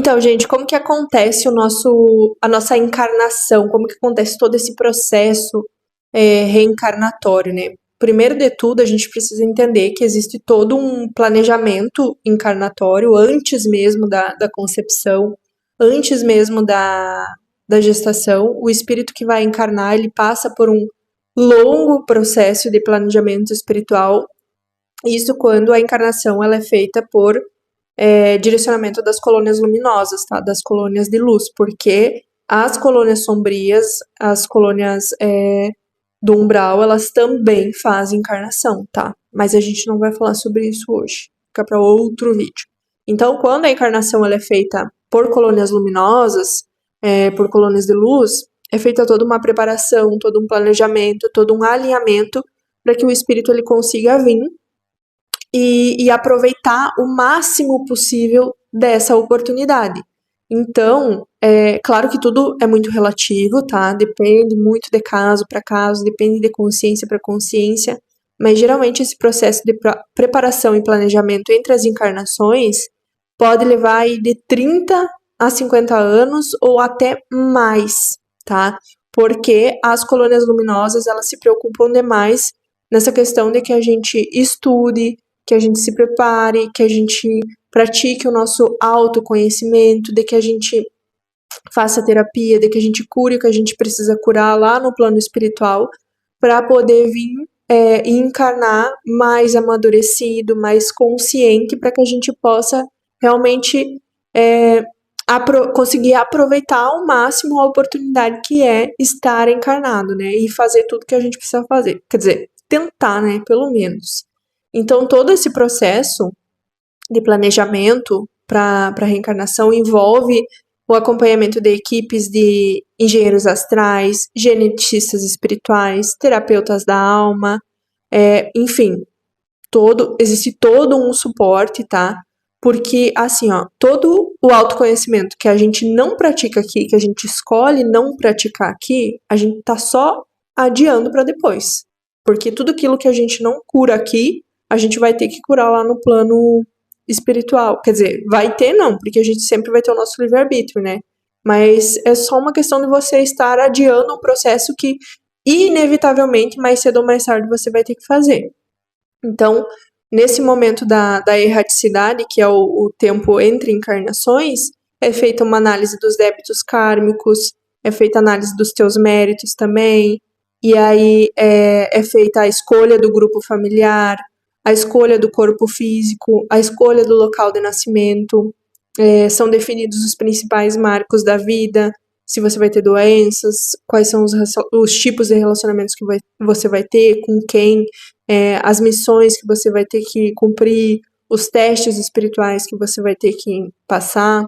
Então, gente, como que acontece a nossa encarnação? Como que acontece todo esse processo reencarnatório, né? Primeiro de tudo, a gente precisa entender que existe todo um planejamento encarnatório antes mesmo da concepção, antes mesmo da gestação. O espírito que vai encarnar, ele passa por um longo processo de planejamento espiritual. Isso quando a encarnação ela é feita por direcionamento das colônias luminosas, tá? Das colônias de luz, porque as colônias sombrias, as colônias do umbral, elas também fazem encarnação, tá? Mas a gente não vai falar sobre isso hoje, fica para outro vídeo. Então, quando a encarnação ela é feita por colônias luminosas, por colônias de luz, é feita toda uma preparação, todo um planejamento, todo um alinhamento para que o espírito ele consiga vir e aproveitar o máximo possível dessa oportunidade. Então, claro que tudo é muito relativo, tá? Depende muito de caso para caso, depende de consciência para consciência, mas geralmente esse processo de preparação e planejamento entre as encarnações pode levar aí de 30 a 50 anos ou até mais, tá? Porque as colônias luminosas, elas se preocupam demais nessa questão de que a gente estude, que a gente se prepare, que a gente pratique o nosso autoconhecimento, de que a gente faça terapia, de que a gente cure o que a gente precisa curar lá no plano espiritual, para poder vir e encarnar mais amadurecido, mais consciente, para que a gente possa realmente conseguir aproveitar ao máximo a oportunidade que é estar encarnado, né? E fazer tudo que a gente precisa fazer. Quer dizer, tentar, né? Pelo menos. Então, todo esse processo de planejamento para a reencarnação envolve o acompanhamento de equipes de engenheiros astrais, genetistas espirituais, terapeutas da alma, enfim, existe todo um suporte, tá? Porque, assim, ó, todo o autoconhecimento que a gente não pratica aqui, que a gente escolhe não praticar aqui, a gente tá só adiando para depois. Porque tudo aquilo que a gente não cura aqui, a gente vai ter que curar lá no plano espiritual. Quer dizer, vai ter não, porque a gente sempre vai ter o nosso livre-arbítrio, né? Mas é só uma questão de você estar adiando um processo que, inevitavelmente, mais cedo ou mais tarde, você vai ter que fazer. Então, nesse momento da erraticidade, que é o tempo entre encarnações, é feita uma análise dos débitos kármicos, é feita análise dos teus méritos também, e aí é feita a escolha do grupo familiar, a escolha do corpo físico, a escolha do local de nascimento, são definidos os principais marcos da vida, se você vai ter doenças, quais são os tipos de relacionamentos que você vai ter, com quem, as missões que você vai ter que cumprir, os testes espirituais que você vai ter que passar.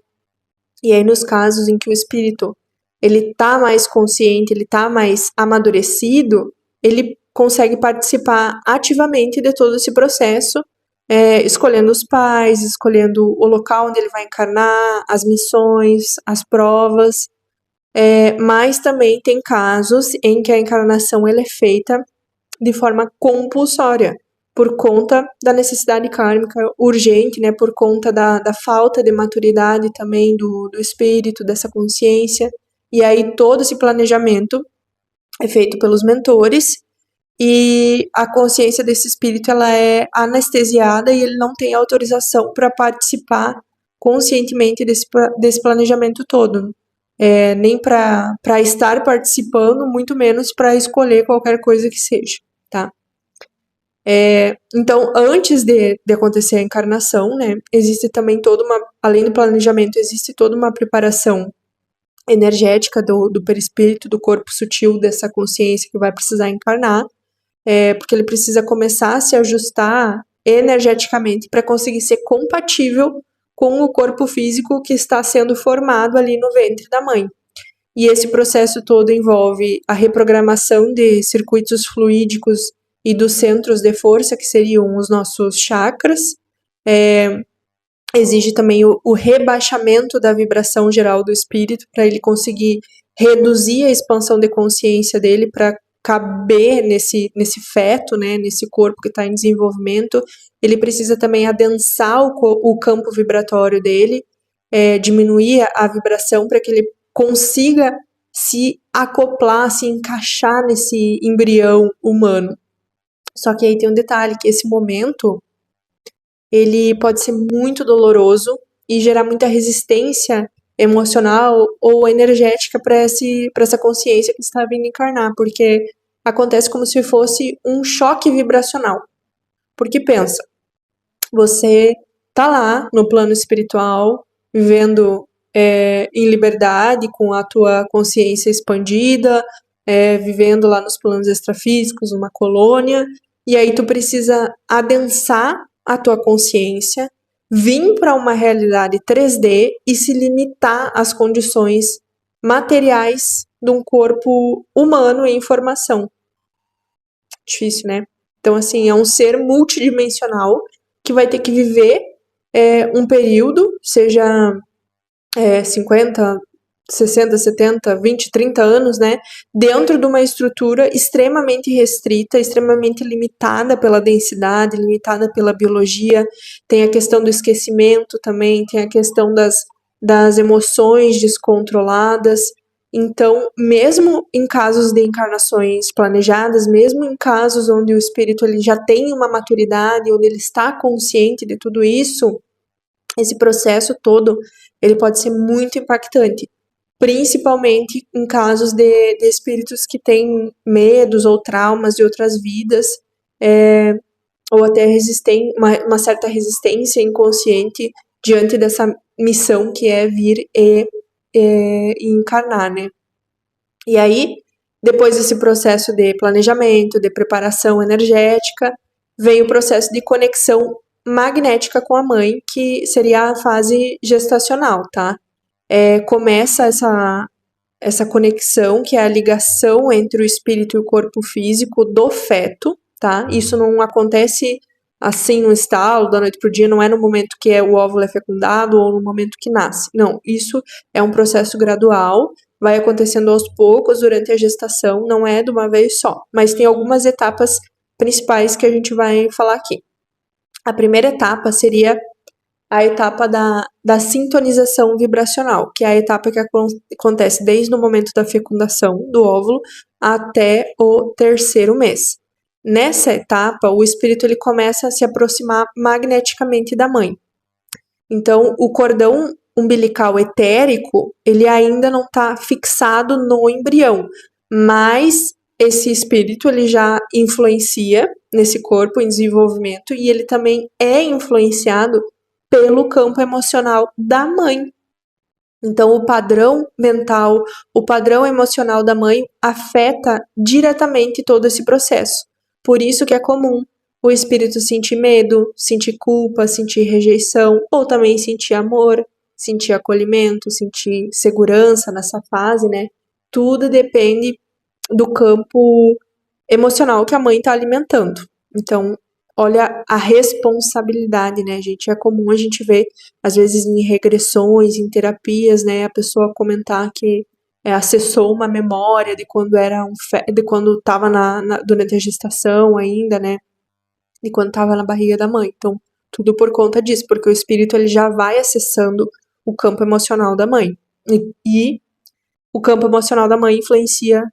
E aí, nos casos em que o espírito ele tá mais consciente, ele tá mais amadurecido, ele consegue participar ativamente de todo esse processo, escolhendo os pais, escolhendo o local onde ele vai encarnar, as missões, as provas. Mas também tem casos em que a encarnação ela é feita de forma compulsória, por conta da necessidade kármica urgente, né, por conta da falta de maturidade também do espírito, dessa consciência. E aí todo esse planejamento é feito pelos mentores e a consciência desse espírito ela é anestesiada e ele não tem autorização para participar conscientemente desse planejamento todo. Nem para estar participando, muito menos para escolher qualquer coisa que seja, tá? Então, antes de acontecer a encarnação, né, existe também além do planejamento, existe toda uma preparação energética do perispírito, do corpo sutil, dessa consciência que vai precisar encarnar, porque ele precisa começar a se ajustar energeticamente para conseguir ser compatível com o corpo físico que está sendo formado ali no ventre da mãe. E esse processo todo envolve a reprogramação de circuitos fluídicos e dos centros de força, que seriam os nossos chakras. Exige também o rebaixamento da vibração geral do espírito, para ele conseguir reduzir a expansão de consciência dele para caber nesse feto, né, nesse corpo que está em desenvolvimento. Ele precisa também adensar o campo vibratório dele, diminuir a vibração para que ele consiga se acoplar, se encaixar nesse embrião humano. Só que aí tem um detalhe, que esse momento, ele pode ser muito doloroso e gerar muita resistência emocional ou energética para essa consciência que está vindo encarnar, porque acontece como se fosse um choque vibracional. Porque pensa, você tá lá no plano espiritual, vivendo em liberdade, com a tua consciência expandida, vivendo lá nos planos extrafísicos, uma colônia, e aí tu precisa adensar a tua consciência, vir para uma realidade 3D e se limitar às condições materiais de um corpo humano em formação. Difícil, né? Então, assim, é um ser multidimensional que vai ter que viver um período, seja 50, 60, 70, 20, 30 anos, né? Dentro de uma estrutura extremamente restrita, extremamente limitada pela densidade, limitada pela biologia. Tem a questão do esquecimento também, tem a questão das emoções descontroladas. Então, mesmo em casos de encarnações planejadas, mesmo em casos onde o espírito ele já tem uma maturidade, onde ele está consciente de tudo isso, esse processo todo ele pode ser muito impactante, principalmente em casos de espíritos que têm medos ou traumas de outras vidas, ou até uma certa resistência inconsciente diante dessa missão que é vir e encarnar, né? E aí, depois desse processo de planejamento, de preparação energética, vem o processo de conexão magnética com a mãe, que seria a fase gestacional, tá? Começa essa conexão, que é a ligação entre o espírito e o corpo físico do feto, tá? Isso não acontece assim no estalo, da noite pro dia, não é no momento que o óvulo é fecundado ou no momento que nasce. Não, isso é um processo gradual, vai acontecendo aos poucos durante a gestação, não é de uma vez só, mas tem algumas etapas principais que a gente vai falar aqui. A primeira etapa seria a etapa da sintonização vibracional, que é a etapa que acontece desde o momento da fecundação do óvulo até o 3º mês. Nessa etapa, o espírito ele começa a se aproximar magneticamente da mãe. Então, o cordão umbilical etérico, ele ainda não está fixado no embrião, mas esse espírito ele já influencia nesse corpo em desenvolvimento e ele também é influenciado pelo campo emocional da mãe. Então, o padrão mental, o padrão emocional da mãe afeta diretamente todo esse processo. Por isso que é comum o espírito sentir medo, sentir culpa, sentir rejeição, ou também sentir amor, sentir acolhimento, sentir segurança nessa fase, né? Tudo depende do campo emocional que a mãe está alimentando. Então, olha a responsabilidade, né, gente? É comum a gente ver, às vezes, em regressões, em terapias, né, a pessoa comentar que acessou uma memória de quando de quando estava durante a gestação ainda, né, de quando estava na barriga da mãe. Então, tudo por conta disso, porque o espírito ele já vai acessando o campo emocional da mãe. E o campo emocional da mãe influencia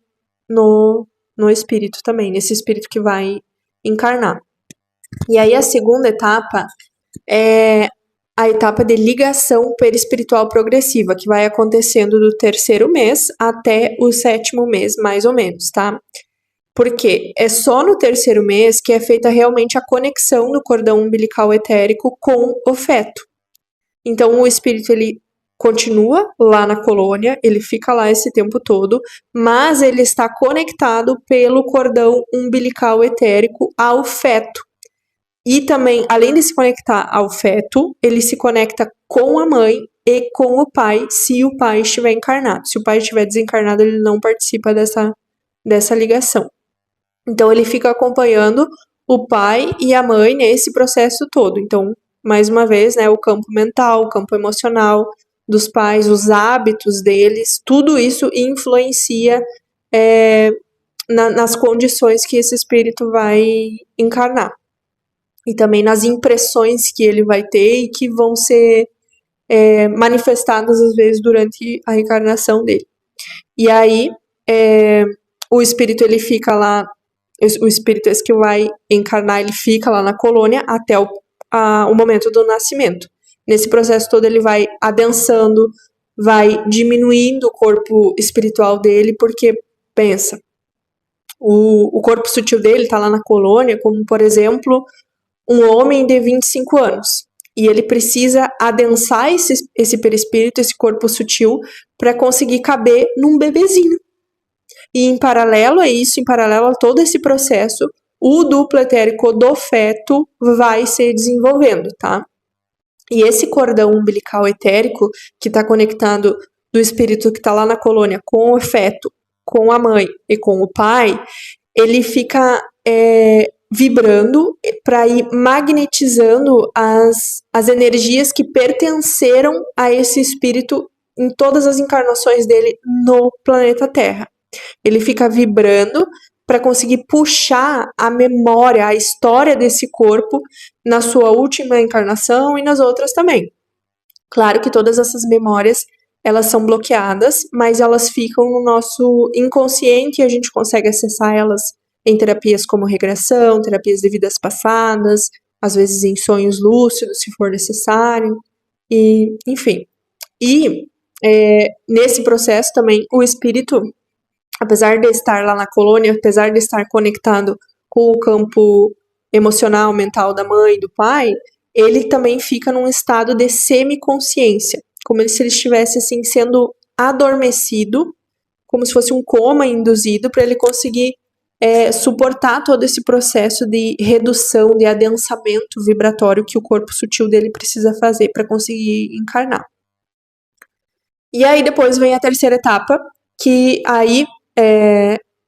no espírito também, nesse espírito que vai encarnar. E aí a segunda etapa é a etapa de ligação perispiritual progressiva, que vai acontecendo do 3º mês até o 7º mês, mais ou menos, tá? Porque é só no 3º mês que é feita realmente a conexão do cordão umbilical etérico com o feto. Então o espírito ele continua lá na colônia, ele fica lá esse tempo todo, mas ele está conectado pelo cordão umbilical etérico ao feto. E também, além de se conectar ao feto, ele se conecta com a mãe e com o pai, se o pai estiver encarnado. Se o pai estiver desencarnado, ele não participa dessa ligação. Então, ele fica acompanhando o pai e a mãe nesse processo todo. Então, mais uma vez, né, o campo mental, o campo emocional dos pais, os hábitos deles, tudo isso influencia nas condições que esse espírito vai encarnar. E também nas impressões que ele vai ter e que vão ser manifestadas às vezes durante a reencarnação dele. E aí, o espírito ele fica lá, o espírito esse que vai encarnar, ele fica lá na colônia até o momento do nascimento. Nesse processo todo ele vai adensando, vai diminuindo o corpo espiritual dele, porque, pensa, o corpo sutil dele está lá na colônia, como, por exemplo, um homem de 25 anos. E ele precisa adensar esse perispírito, esse corpo sutil, para conseguir caber num bebezinho. E em paralelo a isso, em paralelo a todo esse processo, o duplo etérico do feto vai se desenvolvendo, tá? E esse cordão umbilical etérico, que está conectado do espírito que está lá na colônia com o feto, com a mãe e com o pai, ele fica vibrando para ir magnetizando as energias que pertenceram a esse espírito em todas as encarnações dele no planeta Terra. Ele fica vibrando para conseguir puxar a memória, a história desse corpo na sua última encarnação e nas outras também. Claro que todas essas memórias elas são bloqueadas, mas elas ficam no nosso inconsciente e a gente consegue acessar elas em terapias como regressão, terapias de vidas passadas, às vezes em sonhos lúcidos, se for necessário, e enfim. E nesse processo também o espírito, apesar de estar lá na colônia, apesar de estar conectado com o campo emocional, mental da mãe e do pai, ele também fica num estado de semiconsciência, como se ele estivesse assim sendo adormecido, como se fosse um coma induzido para ele conseguir suportar todo esse processo de redução, de adensamento vibratório que o corpo sutil dele precisa fazer para conseguir encarnar. E aí depois vem a terceira etapa, que aí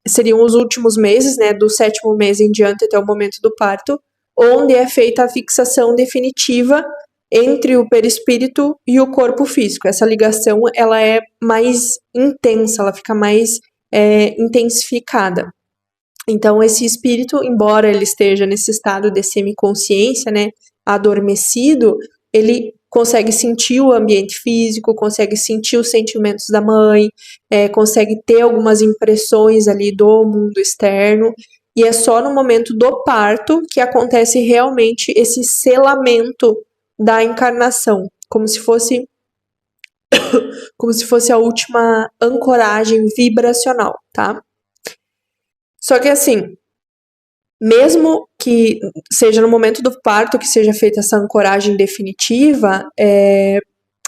seriam os últimos meses, né, do 7º mês em diante até o momento do parto, onde é feita a fixação definitiva entre o perispírito e o corpo físico. Essa ligação ela é mais intensa, ela fica mais intensificada. Então, esse espírito, embora ele esteja nesse estado de semiconsciência, né, adormecido, ele consegue sentir o ambiente físico, consegue sentir os sentimentos da mãe, consegue ter algumas impressões ali do mundo externo, e é só no momento do parto que acontece realmente esse selamento da encarnação, como se fosse a última ancoragem vibracional, tá? Só que assim, mesmo que seja no momento do parto que seja feita essa ancoragem definitiva,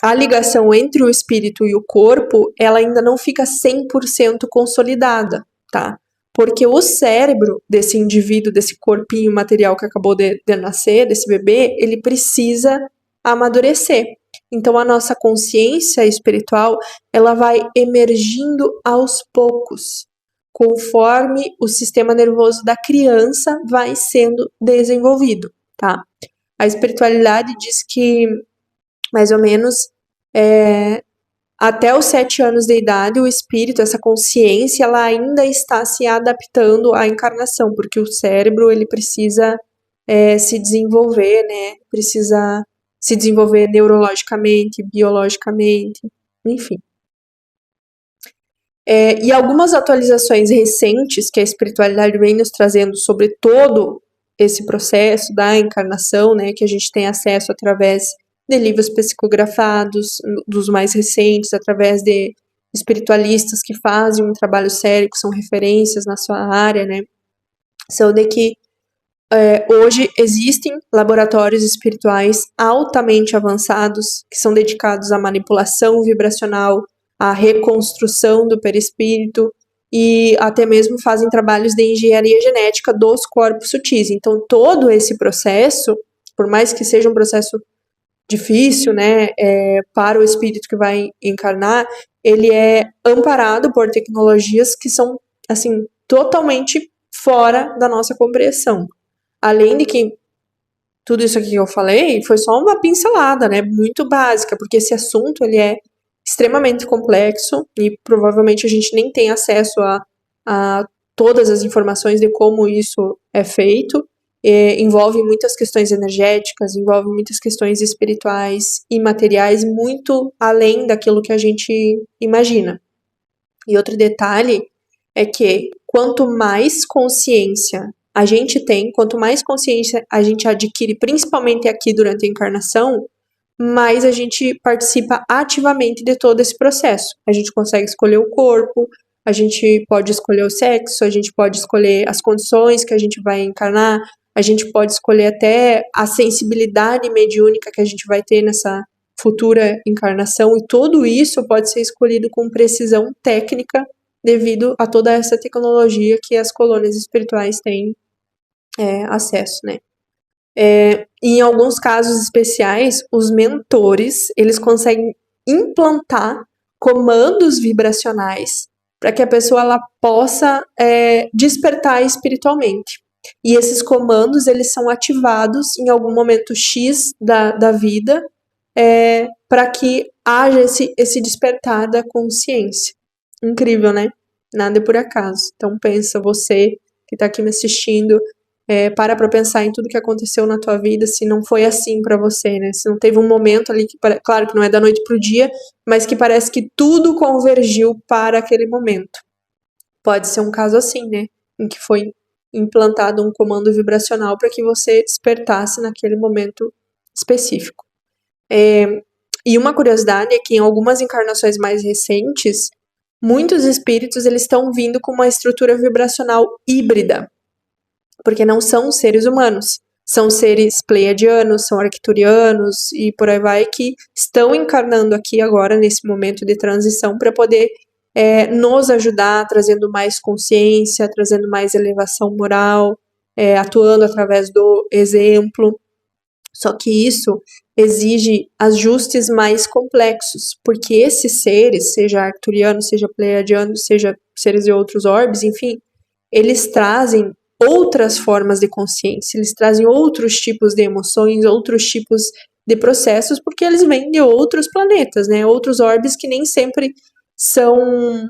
a ligação entre o espírito e o corpo, ela ainda não fica 100% consolidada, tá? Porque o cérebro desse indivíduo, desse corpinho material que acabou de nascer, desse bebê, ele precisa amadurecer. Então, a nossa consciência espiritual, ela vai emergindo aos poucos, conforme o sistema nervoso da criança vai sendo desenvolvido, tá? A espiritualidade diz que, mais ou menos, até os 7 anos de idade, o espírito, essa consciência, ela ainda está se adaptando à encarnação, porque o cérebro, ele precisa se desenvolver, né? Precisa se desenvolver neurologicamente, biologicamente, enfim. E algumas atualizações recentes que a espiritualidade vem nos trazendo sobre todo esse processo da encarnação, né, que a gente tem acesso através de livros psicografados, dos mais recentes, através de espiritualistas que fazem um trabalho sério, que são referências na sua área, né, são de que hoje existem laboratórios espirituais altamente avançados que são dedicados à manipulação vibracional, à reconstrução do perispírito e até mesmo fazem trabalhos de engenharia genética dos corpos sutis. Então, todo esse processo, por mais que seja um processo difícil, né, para o espírito que vai encarnar, ele é amparado por tecnologias que são, assim, totalmente fora da nossa compreensão. Além de que tudo isso aqui que eu falei foi só uma pincelada, né, muito básica, porque esse assunto, ele é extremamente complexo e provavelmente a gente nem tem acesso a todas as informações de como isso é feito, envolve muitas questões energéticas, envolve muitas questões espirituais e materiais, muito além daquilo que a gente imagina. E outro detalhe é que quanto mais consciência a gente tem, quanto mais consciência a gente adquire, principalmente aqui durante a encarnação, mais a gente participa ativamente de todo esse processo. A gente consegue escolher o corpo, a gente pode escolher o sexo, a gente pode escolher as condições que a gente vai encarnar, a gente pode escolher até a sensibilidade mediúnica que a gente vai ter nessa futura encarnação, e tudo isso pode ser escolhido com precisão técnica devido a toda essa tecnologia que as colônias espirituais têm acesso, né? Em alguns casos especiais, os mentores, eles conseguem implantar comandos vibracionais para que a pessoa ela possa despertar espiritualmente. E esses comandos, eles são ativados em algum momento X da vida para que haja esse despertar da consciência. Incrível, né? Nada é por acaso. Então pensa, você que está aqui me assistindo, para pensar em tudo que aconteceu na tua vida, se não foi assim para você, né? Se não teve um momento ali que, claro que não é da noite pro dia, mas que parece que tudo convergiu para aquele momento. Pode ser um caso assim, né? Em que foi implantado um comando vibracional para que você despertasse naquele momento específico. E uma curiosidade é que em algumas encarnações mais recentes, muitos espíritos eles estão vindo com uma estrutura vibracional híbrida, porque não são seres humanos, são seres pleiadianos, são arcturianos e por aí vai, que estão encarnando aqui agora, nesse momento de transição, para poder nos ajudar, trazendo mais consciência, trazendo mais elevação moral, atuando através do exemplo. Só que isso exige ajustes mais complexos, porque esses seres, seja arcturiano, seja pleiadiano, seja seres de outros orbes, enfim, eles trazem outras formas de consciência, eles trazem outros tipos de emoções, outros tipos de processos, porque eles vêm de outros planetas, né? Outros orbes que nem sempre são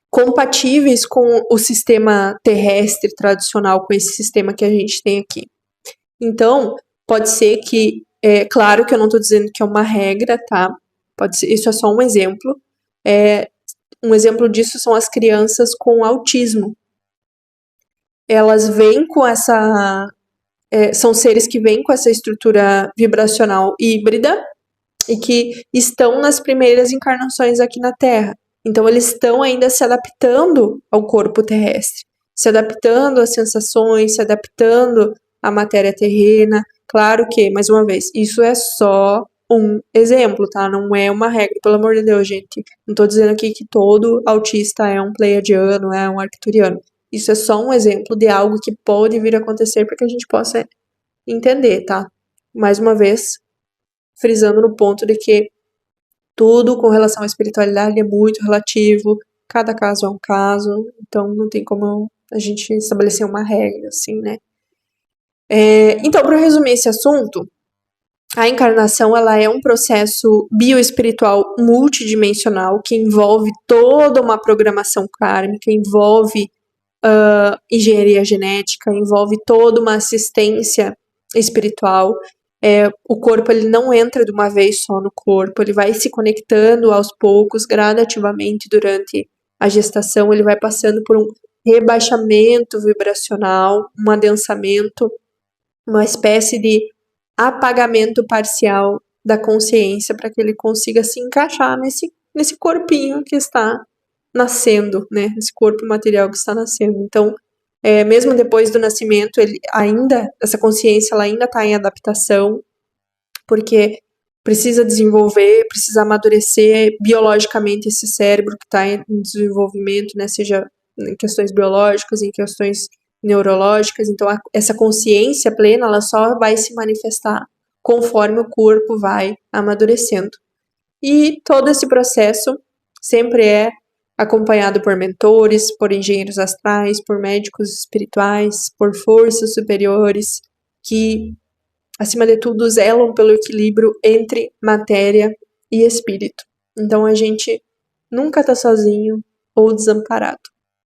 compatíveis com o sistema terrestre tradicional, com esse sistema que a gente tem aqui. Então, pode ser que, claro que eu não estou dizendo que é uma regra, tá? Pode ser, isso é só um exemplo. Um exemplo disso são as crianças com autismo. Elas vêm com essa. São seres que vêm com essa estrutura vibracional híbrida e que estão nas primeiras encarnações aqui na Terra. Então, eles estão ainda se adaptando ao corpo terrestre, se adaptando às sensações, se adaptando à matéria terrena. Claro que, mais uma vez, isso é só um exemplo, tá? Não é uma regra, pelo amor de Deus, gente. Não tô dizendo aqui que todo autista é um pleiadiano, é um arcturiano. Isso é só um exemplo de algo que pode vir a acontecer para que a gente possa entender, tá? Mais uma vez, frisando no ponto de que tudo com relação à espiritualidade é muito relativo, cada caso é um caso, então não tem como a gente estabelecer uma regra, assim, né? Então, para resumir esse assunto, a encarnação ela é um processo bioespiritual multidimensional que envolve toda uma programação kármica, envolve engenharia genética, envolve toda uma assistência espiritual. O corpo ele não entra de uma vez só no corpo, ele vai se conectando aos poucos, gradativamente durante a gestação, ele vai passando por um rebaixamento vibracional, um adensamento, uma espécie de apagamento parcial da consciência para que ele consiga se encaixar nesse corpinho que está nascendo, né? Esse corpo material que está nascendo. Então, mesmo depois do nascimento, essa consciência ela ainda está em adaptação, porque precisa desenvolver, precisa amadurecer biologicamente esse cérebro que está em desenvolvimento, né? Seja em questões biológicas, em questões neurológicas. Então, essa consciência plena, ela só vai se manifestar conforme o corpo vai amadurecendo. E todo esse processo sempre é acompanhado por mentores, por engenheiros astrais, por médicos espirituais, por forças superiores que, acima de tudo, zelam pelo equilíbrio entre matéria e espírito. Então a gente nunca está sozinho ou desamparado.